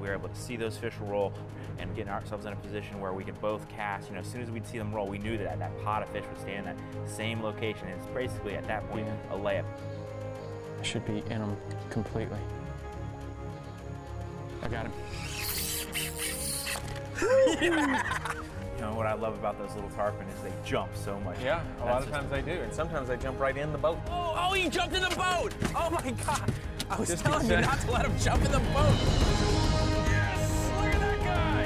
we were able to see those fish roll and getting ourselves in a position where we could both cast. You know, as soon as we'd see them roll, we knew that that pod of fish would stay in that same location. And it's basically at that point a layup. I should be in them completely. I got him. You know, what I love about those little tarpon is they jump so much. Yeah, a lot of times they do, and sometimes they jump right in the boat. Oh, he jumped in the boat! Oh my God! I was telling you not to let him jump in the boat. Yes! Look at that guy!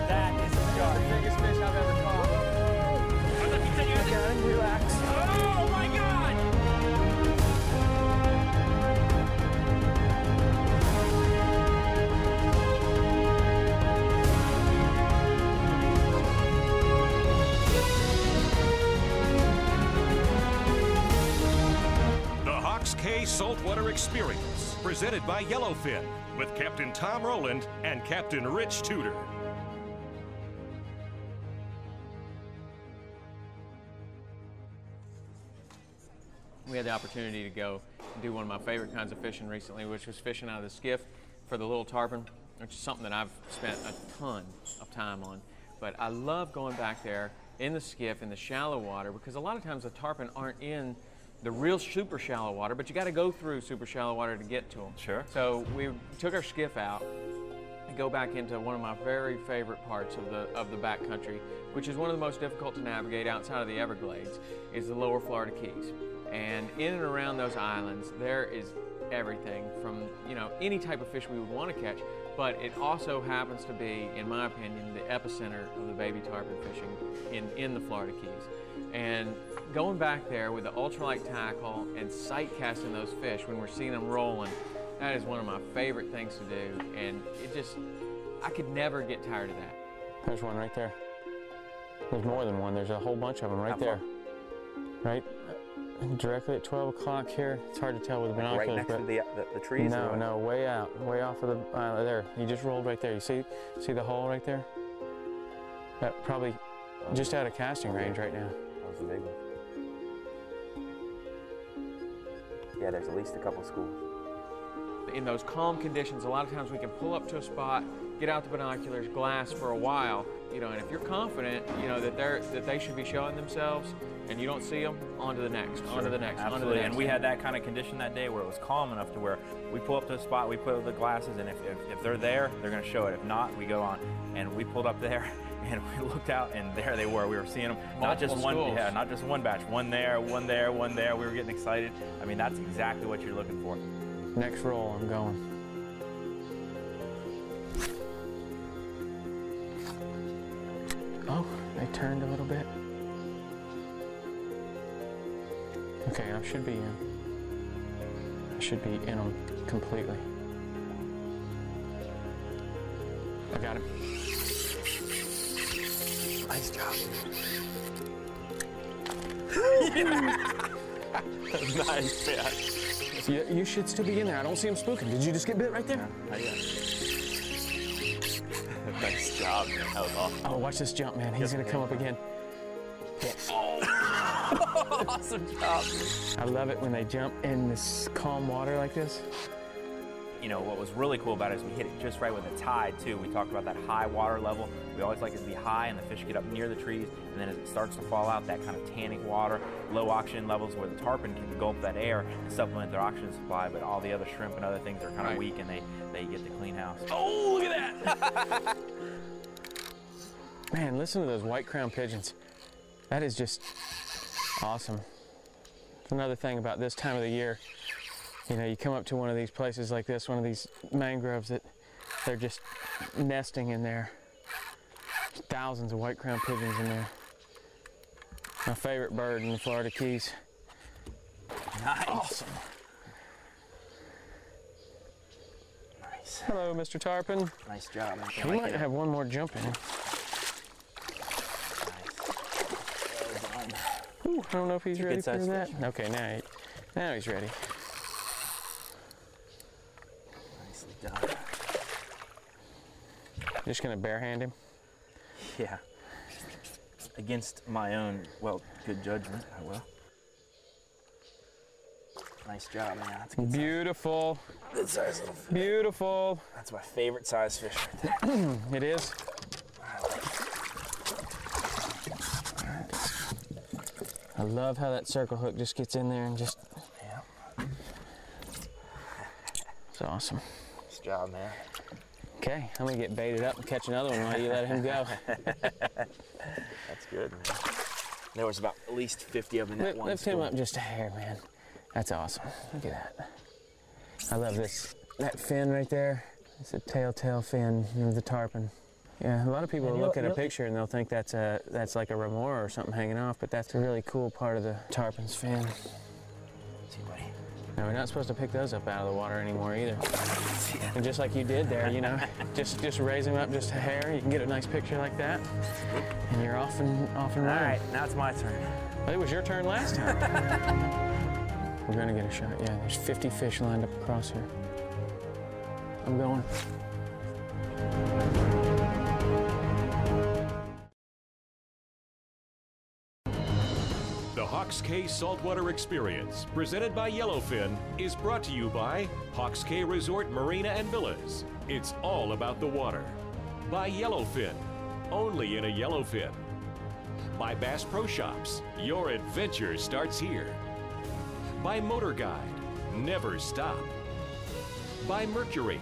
That is the Biggest fish I've ever caught. I got him, relax. Oh my God! Saltwater Experience, presented by Yellowfin, with Captain Tom Rowland and Captain Rich Tudor. We had the opportunity to go do one of my favorite kinds of fishing recently, which was fishing out of the skiff for the little tarpon, which is something that I've spent a ton of time on. But I love going back there in the skiff in the shallow water, because a lot of times the tarpon aren't in the real super shallow water, but you got to go through super shallow water to get to them. Sure. So we took our skiff out and go back into one of my very favorite parts of the backcountry, which is one of the most difficult to navigate outside of the Everglades, is the lower Florida Keys. And in and around those islands, there is everything from, you know, any type of fish we would want to catch, but it also happens to be, in my opinion, the epicenter of the baby tarpon fishing in the Florida Keys. And going back there with the ultralight tackle and sight casting those fish when we're seeing them rolling, that is one of my favorite things to do. And it just, I could never get tired of that. There's one right there. There's more than one. There's a whole bunch of them right there. Right directly at 12 o'clock here. It's hard to tell with the binoculars. Right next to the trees? No, way out. Way off of the island. There. He just rolled right there. You see the hole right there? That probably just out of casting range right now. That was a big one. Yeah, there's at least a couple of schools. In those calm conditions, a lot of times we can pull up to a spot, get out the binoculars, glass for a while, you know, and if you're confident, you know, that they should be showing themselves, and you don't see them, on to the next, on to the next, on to the next. And we had that kind of condition that day where it was calm enough to where we pull up to a spot, we put up the glasses, and if they're there, they're going to show it. If not, we go on. And we pulled up there, and we looked out, and there they were. We were seeing them. Not just one, yeah, not just one batch. One there, one there, one there. We were getting excited. I mean, that's exactly what you're looking for. Next roll, I'm going. Oh, they turned a little bit. Okay, I should be in. I should be in them completely. I got him. Nice job. Nice catch. You should still be in there. I don't see him spooking. Did you just get bit right there? Yeah, nice job, man. That was awesome. Oh, watch this jump, man. He's going to come up again. Yeah. Oh. Awesome job. I love it when they jump in this calm water like this. You know, what was really cool about it is we hit it just right with the tide, too. We talked about that high water level. We always like it to be high and the fish get up near the trees, and then as it starts to fall out, that kind of tannic water, low oxygen levels where the tarpon can gulp that air and supplement their oxygen supply, but all the other shrimp and other things are kind of weak and they get the clean house. Oh, look at that! Man, listen to those white crown pigeons. That is just awesome. It's another thing about this time of the year. You know, you come up to one of these places like this, one of these mangroves that they're just nesting in there. There's thousands of white crown pigeons in there. My favorite bird in the Florida Keys. Nice. Awesome. Nice. Hello, Mr. Tarpon. Nice job. He might have one more jump in him. Ooh, I don't know if he's ready for that. Okay, now he's ready. Nicely done. Just gonna barehand him? Yeah. Against my own, well, good judgment, I will. Nice job, man. That's a good Beautiful. size. Good size little fish. Beautiful. That's my favorite size fish right there. It is. I love how that circle hook just gets in there and just. Yeah. It's awesome. Nice job, man. Okay, I'm gonna get baited up and catch another one while you let him go. That's good, man. There was about at least 50 of them in that one Lift him up just a hair, man. That's awesome. Look at that. I love this. That fin right there. It's a telltale fin of the tarpon. Yeah, a lot of people will look at a picture and they'll think that's like a remora or something hanging off, but that's a really cool part of the tarpon's fin. See, buddy. Now, we're not supposed to pick those up out of the water anymore either. And just like you did there, you know, just raise him up just a hair. You can get a nice picture like that, and you're off and running. All right, now it's my turn. Well, it was your turn last time. We're gonna get a shot. Yeah, there's 50 fish lined up across here. I'm going. The Hawks Cay Saltwater Experience, presented by Yellowfin, is brought to you by Hawks Cay Resort Marina and Villas. It's all about the water. By Yellowfin, only in a Yellowfin. By Bass Pro Shops, your adventure starts here. By Motor Guide, never stop. By Mercury,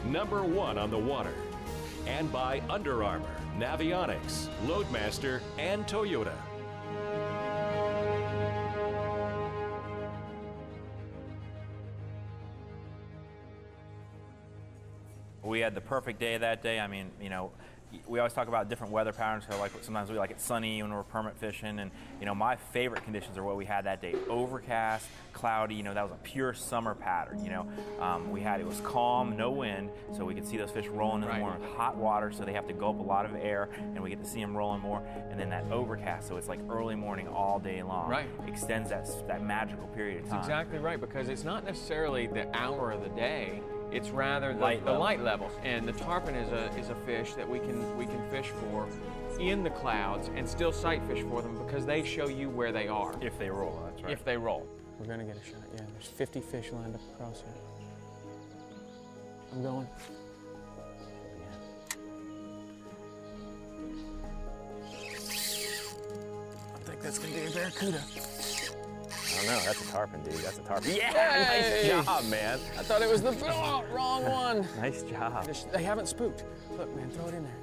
#1 on the water. And by Under Armour, Navionics, Loadmaster, and Toyota. We had the perfect day that day. I mean, you know, we always talk about different weather patterns. So like sometimes we like it sunny when we're permit fishing, and you know, my favorite conditions are what we had that day: overcast, cloudy. You know, that was a pure summer pattern. You know, it was calm, no wind, so we could see those fish rolling in the morning with hot water, so they have to gulp a lot of air, and we get to see them rolling more. And then that overcast, so it's like early morning all day long. Right. Extends that magical period of time. That's exactly right, because it's not necessarily the hour of the day. It's rather the Light levels. And the tarpon is a fish that we can fish for in the clouds and still sight fish for them, because they show you where they are. If they roll, that's right. If they roll. We're gonna get a shot. Yeah, there's 50 fish lined up across here. I'm going. I think that's gonna be a barracuda. I don't know, that's a tarpon, dude. That's a tarpon. Yeah, Hey! nice job, man. I thought it was the wrong one. Nice job. They haven't spooked. Look, man, throw it in there.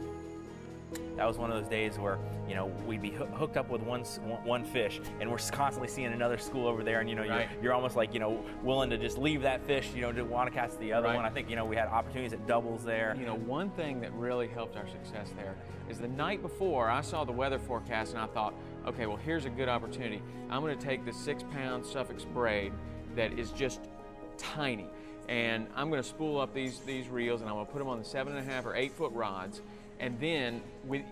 That was one of those days where, you know, we'd be hooked up with one fish, and we're constantly seeing another school over there, and you know, you're almost like, you know, willing to just leave that fish, you know, to want to catch the other one. I think, you know, we had opportunities at doubles there. You know, one thing that really helped our success there is the night before I saw the weather forecast and I thought, okay, well, here's a good opportunity. I'm going to take the 6-pound Suffolk braid that is just tiny, and I'm going to spool up these reels, and I'm going to put them on the 7.5 or 8 foot rods. And then,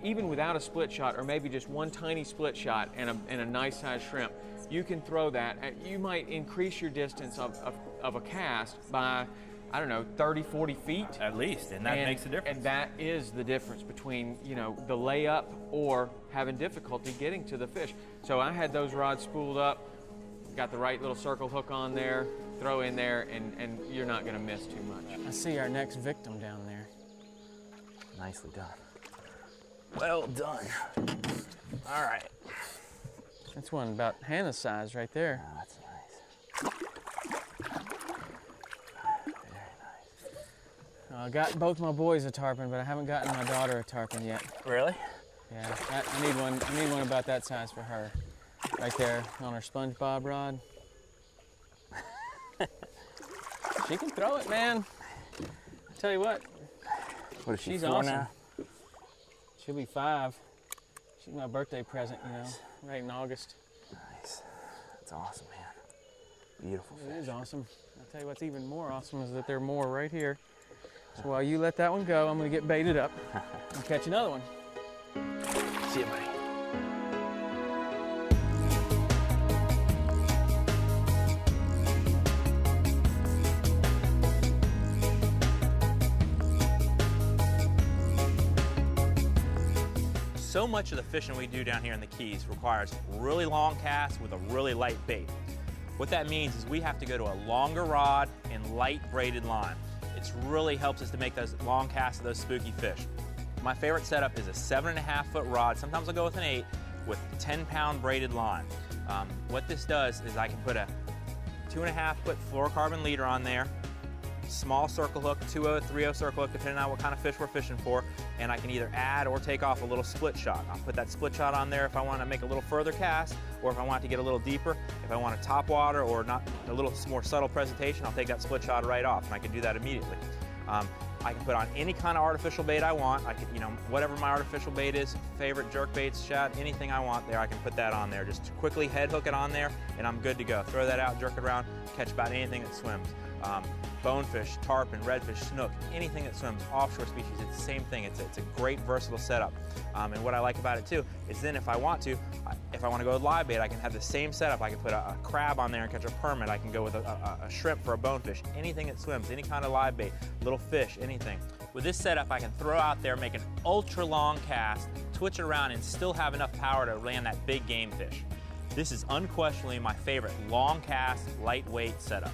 even without a split shot, or maybe just one tiny split shot and a nice size shrimp, you can throw that. You might increase your distance of a cast by, I don't know, 30, 40 feet. At least, and that makes a difference. And that is the difference between, you know, the layup or having difficulty getting to the fish. So I had those rods spooled up, got the right little circle hook on there, throw in there, and you're not going to miss too much. I see our next victim down there. Nicely done. Well done. All right. That's one about Hannah's size right there. Oh, that's nice. Very nice. I got both my boys a tarpon, but I haven't gotten my daughter a tarpon yet. Really? Yeah, I need one about that size for her. Right there on her SpongeBob rod. She can throw it, man. I tell you what. What is she, She's 4 awesome. now? She'll be 5. She's my birthday present, you know, right in August. Nice. That's awesome, man. Beautiful fish. It is awesome. I'll tell you what's even more awesome is that there are more right here. So while you let that one go, I'm gonna get baited up and catch another one. See you, buddy. So much of the fishing we do down here in the Keys requires really long casts with a really light bait. What that means is we have to go to a longer rod and light braided line. It really helps us to make those long casts of those spooky fish. My favorite setup is a 7.5 foot rod. Sometimes I'll go with an 8 with 10-pound braided line. What this does is I can put a 2.5 foot fluorocarbon leader on there, small circle hook, 2/0, 3/0 circle hook, depending on what kind of fish we're fishing for, and I can either add or take off a little split shot. I'll put that split shot on there if I want to make a little further cast, or if I want it to get a little deeper. If I want a top water or not a little more subtle presentation, I'll take that split shot right off, and I can do that immediately. I can put on any kind of artificial bait I want. I can, whatever my artificial bait is, favorite jerk baits, shad, anything I want there, I can put that on there. Just quickly head hook it on there, and I'm good to go. Throw that out, jerk it around, catch about anything that swims. Bonefish, tarpon, redfish, snook, anything that swims, offshore species, it's the same thing. It's a great versatile setup. And what I like about it too is then if I want to go with live bait, I can have the same setup. I can put a crab on there and catch a permit. I can go with a shrimp for a bonefish, anything that swims, any kind of live bait, little fish, anything. With this setup, I can throw out there, make an ultra long cast, twitch it around, and still have enough power to land that big game fish. This is unquestionably my favorite long cast, lightweight setup.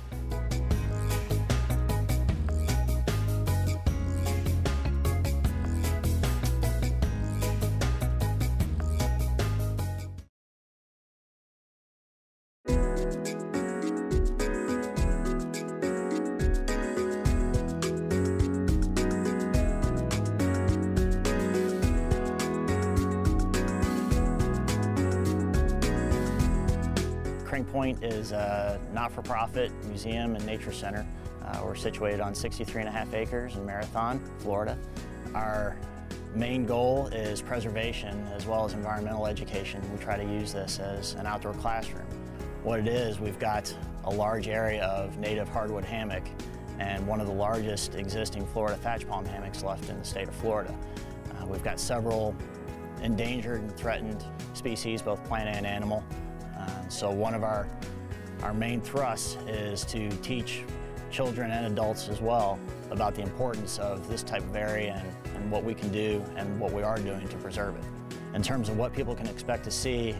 Point is a not-for-profit museum and nature center. We're situated on 63.5 acres in Marathon, Florida. Our main goal is preservation as well as environmental education. We try to use this as an outdoor classroom. What it is, we've got a large area of native hardwood hammock and one of the largest existing Florida thatch palm hammocks left in the state of Florida. We've got several endangered and threatened species, both plant and animal. So one of our main thrusts is to teach children and adults as well about the importance of this type of area and what we can do and what we are doing to preserve it. In terms of what people can expect to see,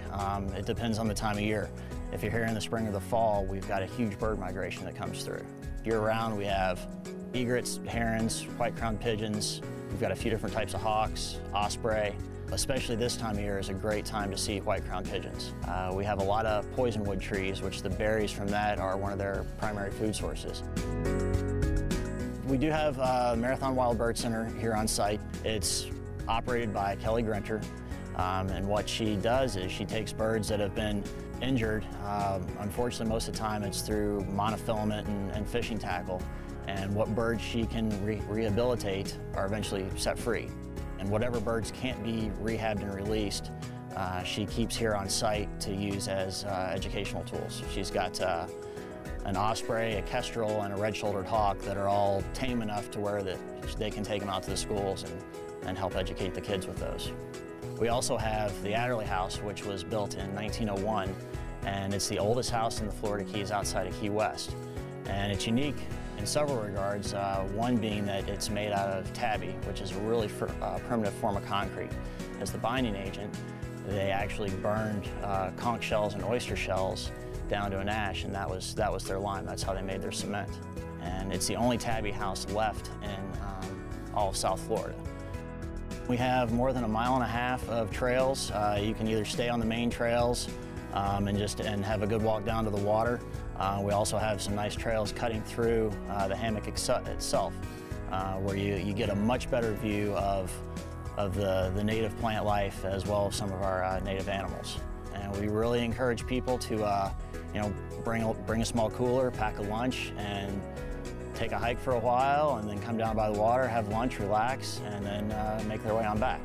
it depends on the time of year. If you're here in the spring or the fall, we've got a huge bird migration that comes through. Year-round, we have egrets, herons, white-crowned pigeons. We've got a few different types of hawks, osprey. Especially this time of year is a great time to see white-crowned pigeons. We have a lot of poisonwood trees, which the berries from that are one of their primary food sources. We do have Marathon Wild Bird Center here on site. It's operated by Kelly Grinter, and what she does is she takes birds that have been injured. Unfortunately, most of the time it's through monofilament and fishing tackle, and what birds she can rehabilitate are eventually set free. And whatever birds can't be rehabbed and released, she keeps here on site to use as educational tools. She's got an osprey, a kestrel, and a red-shouldered hawk that are all tame enough to where they can take them out to the schools and help educate the kids with those. We also have the Adderley House, which was built in 1901, and it's the oldest house in the Florida Keys outside of Key West. And it's unique in several regards, one being that it's made out of tabby, which is a really primitive form of concrete. As the binding agent, they actually burned conch shells and oyster shells down to an ash, and that was their lime. That's how they made their cement. And it's the only tabby house left in all of South Florida. We have more than 1.5 miles of trails. You can either stay on the main trails and have a good walk down to the water. We also have some nice trails cutting through the hammock itself, where you get a much better view of the native plant life as well as some of our native animals. And we really encourage people to bring a small cooler, pack a lunch, and take a hike for a while, and then come down by the water, have lunch, relax, and then make their way on back.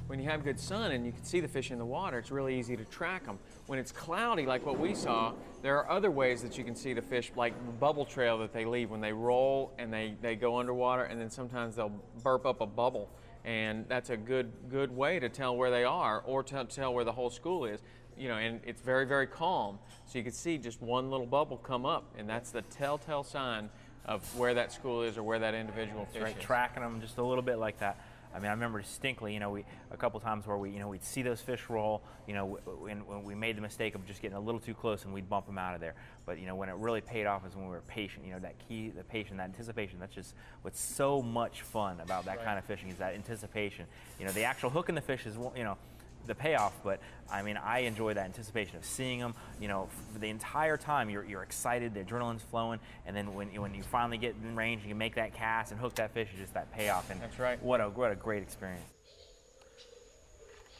When you have good sun and you can see the fish in the water, it's really easy to track them. When it's cloudy, like what we saw, there are other ways that you can see the fish, like the bubble trail that they leave when they roll and they go underwater, and then sometimes they'll burp up a bubble. And that's a good way to tell where they are, or to tell where the whole school is. And it's very, very calm. So you can see just one little bubble come up, and that's the telltale sign of where that school is or where that individual fish is. Tracking them just a little bit like that. I mean, I remember distinctly, you know, a couple times where we'd see those fish roll, you know, when we made the mistake of just getting a little too close and we'd bump them out of there. But, you know, when it really paid off is when we were patient, you know, that key, the patience, that anticipation. That's just what's so much fun about that kind of fishing, is that anticipation. You know, the actual hooking the fish is, you know, the payoff, but I mean, I enjoy that anticipation of seeing them. You know, for the entire time you're excited, the adrenaline's flowing, and then when you finally get in range and you make that cast and hook that fish, it's just that payoff. And that's right. What a great experience.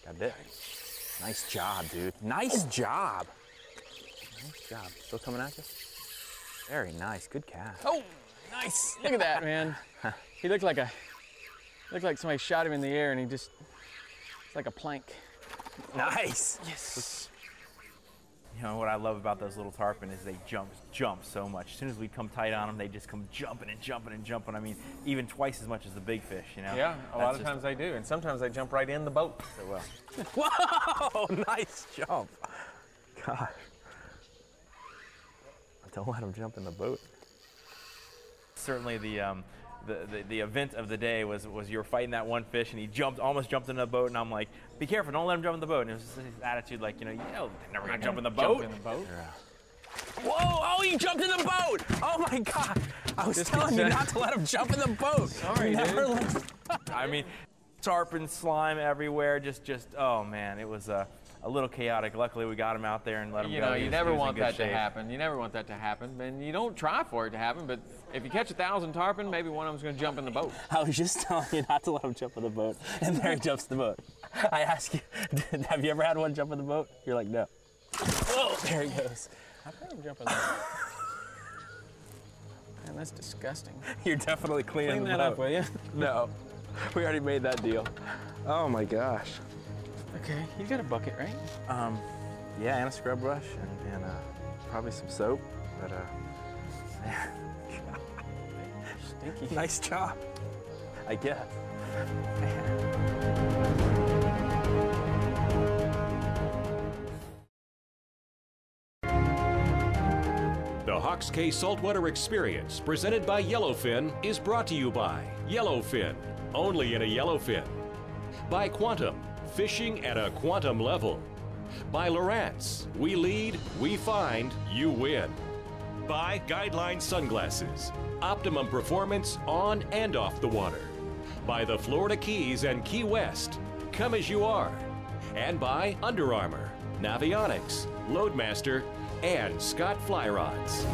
Got bit. Nice job, dude. Nice job. Nice job. Still coming at you? Very nice. Good cast. Oh, nice. Look at that, man. He looked like somebody shot him in the air, and it's like a plank. Nice. Yes. You know what I love about those little tarpon is they jump so much. As soon as we come tight on them, they just come jumping and jumping and jumping. I mean, even twice as much as the big fish, you know? Yeah, a lot of times they do, and sometimes they jump right in the boat. So well. Whoa, nice jump. Gosh. Don't let them jump in the boat. Certainly the event of the day was you were fighting that one fish and he almost jumped in the boat, and I'm like, be careful, don't let him jump in the boat. And it was just his attitude like, they're never gonna jump in the boat. Jump in the boat? Yeah. Whoa, oh, he jumped in the boat! Oh my God, I was telling you not to let him jump in the boat. Sorry, dude. I mean, tarpon slime everywhere, just, oh man, it was a little chaotic. Luckily, we got him out there and let him go. You know, you never want that to shape. happen. You never want that to happen, and you don't try for it to happen, but if you catch 1,000 tarpon, maybe one of them's going to jump in the boat. I was just telling you not to let him jump in the boat, and there he jumps in the boat. I ask you, have you ever had one jump in the boat? You're like, no. Whoa, there he goes. I've heard him jump in the boat. Man, that's disgusting. You're definitely cleaning Clean that the boat. up, will you? No, we already made that deal. Oh my gosh. Okay, you got a bucket, right? Yeah, and a scrub brush, and probably some soap, but Stinky. nice job, I guess. The Hawks Cay Saltwater Experience, presented by Yellowfin, is brought to you by Yellowfin, only in a Yellowfin. By Quantum, fishing at a quantum level. By Lowrance, we lead, we find, you win. By Guideline Sunglasses, optimum performance on and off the water. By the Florida Keys and Key West, come as you are. And by Under Armour, Navionics, Loadmaster, and Scott Fly Rods.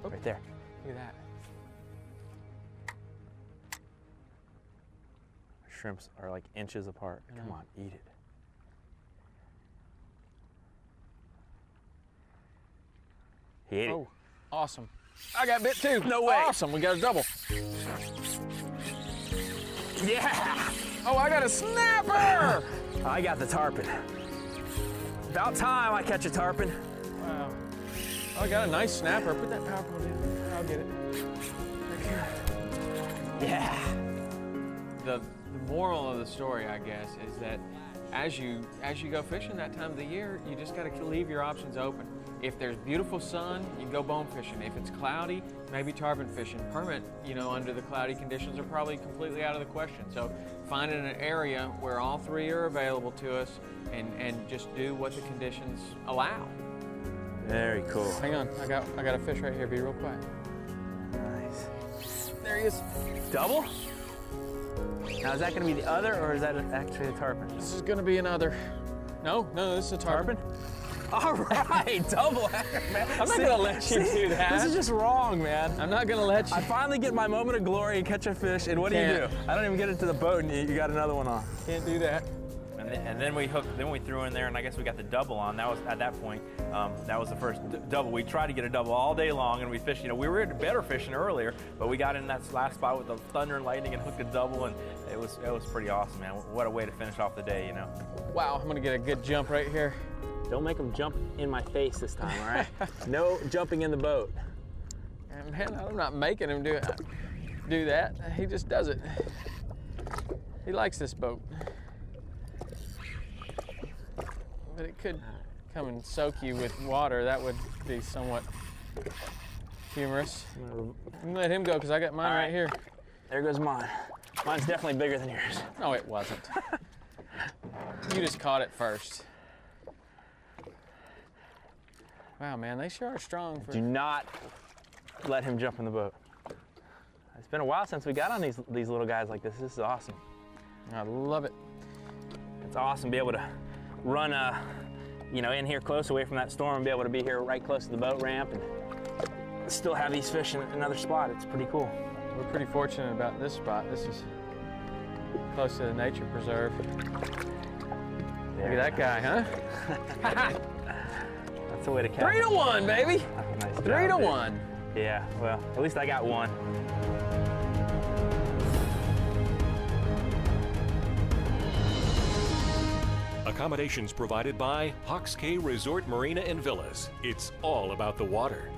Right there. Look at that. Shrimps are like inches apart. Come on, eat it. He ate it. Oh, awesome. I got bit too. No way. Awesome, we got a double. Yeah! Oh, I got a snapper! I got the tarpon. About time I catch a tarpon. Wow. Oh, I got a nice snapper. Put that power pole down. I'll get it. Right here. Yeah. The moral of the story, I guess, is that as you go fishing that time of the year, you just got to leave your options open. If there's beautiful sun, you can go bone fishing. If it's cloudy, maybe tarpon fishing. Permit, under the cloudy conditions are probably completely out of the question. So finding an area where all three are available to us and just do what the conditions allow. Very cool. Hang on, I got a fish right here. Be real quiet. Nice. There he is. Double? Now is that gonna be the other or is that actually a tarpon? This is gonna be another. No, this is a tarpon. All right, double header, man. I'm not gonna let you do that. This is just wrong, man. I'm not gonna let you. I finally get my moment of glory and catch a fish, and what do you do? I don't even get it to the boat, and you got another one on. Can't do that. And then we threw in there, and I guess we got the double on. That was at that point. That was the first double. We tried to get a double all day long, and we fished. We were better fishing earlier, but we got in that last spot with the thunder and lightning and hooked a double, and it was pretty awesome, man. What a way to finish off the day, Wow, I'm gonna get a good jump right here. Don't make them jump in my face this time, all right? No jumping in the boat. And man, I'm not making him do it. do that. He just does it. He likes this boat. But it could come and soak you with water. That would be somewhat humorous. I'm gonna let him go because I got mine right here. There goes mine. Mine's definitely bigger than yours. No, it wasn't. You just caught it first. Wow, man, they sure are strong. Do not let him jump in the boat. It's been a while since we got on these little guys like this. This is awesome. I love it. It's awesome to be able to run, you know, in here close away from that storm and be able to be here right close to the boat ramp and still have these fish in another spot. It's pretty cool. We're pretty fortunate about this spot. This is close to the nature preserve. Look at that guy, huh? That's the way to catch. 3-to-1, baby. Nice 3-to-1. Yeah, well, at least I got one. Accommodations provided by Hawks Cay Resort Marina and Villas. It's all about the water.